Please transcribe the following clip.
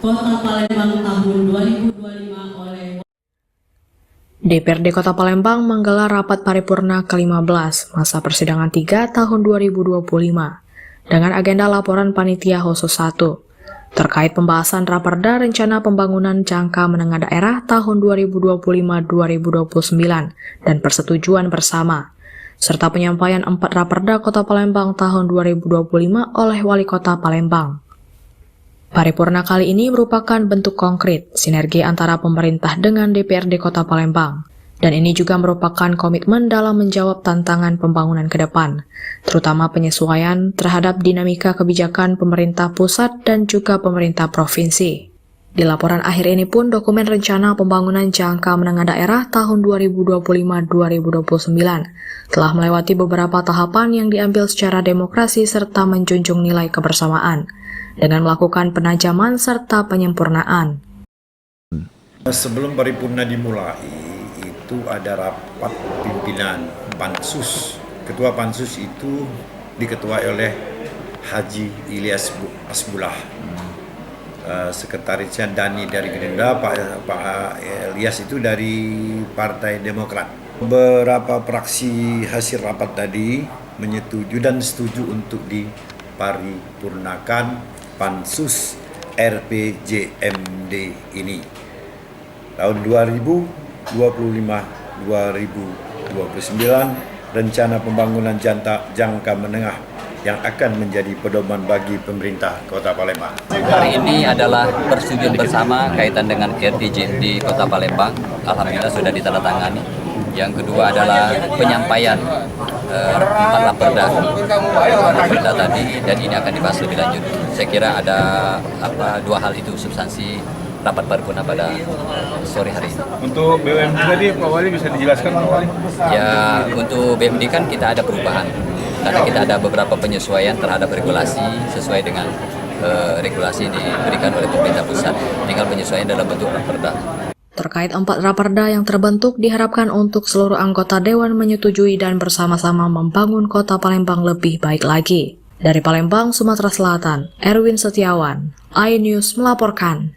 Kota Palembang tahun 2025 oleh DPRD Kota Palembang menggelar rapat paripurna ke-15 masa persidangan 3 tahun 2025 dengan agenda laporan panitia khusus 1 terkait pembahasan Raperda Rencana Pembangunan Jangka Menengah Daerah tahun 2025-2029 dan persetujuan bersama, serta penyampaian 4 Raperda Kota Palembang tahun 2025 oleh Wali Kota Palembang. Paripurna kali ini merupakan bentuk konkret sinergi antara pemerintah dengan DPRD Kota Palembang, dan ini juga merupakan komitmen dalam menjawab tantangan pembangunan ke depan, terutama penyesuaian terhadap dinamika kebijakan pemerintah pusat dan juga pemerintah provinsi. Di laporan akhir ini pun dokumen rencana pembangunan jangka menengah daerah tahun 2025-2029 telah melewati beberapa tahapan yang diambil secara demokrasi serta menjunjung nilai kebersamaan, dengan melakukan penajaman serta penyempurnaan. Sebelum paripurna dimulai, itu ada rapat pimpinan Pansus. Ketua Pansus itu diketuai oleh Haji Ilyas Asbullah. Sekretarisnya Dani dari Gerindra, Pak Ilyas itu dari Partai Demokrat. Beberapa fraksi hasil rapat tadi menyetujui dan setuju untuk diparipurnakan Pansus RPJMD ini tahun 2025-2029, rencana pembangunan jangka menengah yang akan menjadi pedoman bagi pemerintah Kota Palembang. Hari ini adalah persetujuan bersama kaitan dengan RPJMD di Kota Palembang. Alhamdulillah sudah ditandatangani. Yang kedua adalah penyampaian 4 Raperda tadi, dan ini akan dibahas lebih lanjut. Saya kira ada dua hal itu substansi rapat paripurna pada sore hari ini. Untuk BUMD tadi Pak Wali bisa dijelaskan Pak Wali? Ya, untuk BUMD kan kita ada perubahan karena kita ada beberapa penyesuaian terhadap regulasi sesuai dengan regulasi diberikan oleh pemerintah pusat. Tinggal penyesuaian dalam bentuk raperda. Terkait 4 Raperda yang terbentuk diharapkan untuk seluruh anggota Dewan menyetujui dan bersama-sama membangun Kota Palembang lebih baik lagi. Dari Palembang, Sumatera Selatan, Erwin Setiawan, iNews melaporkan.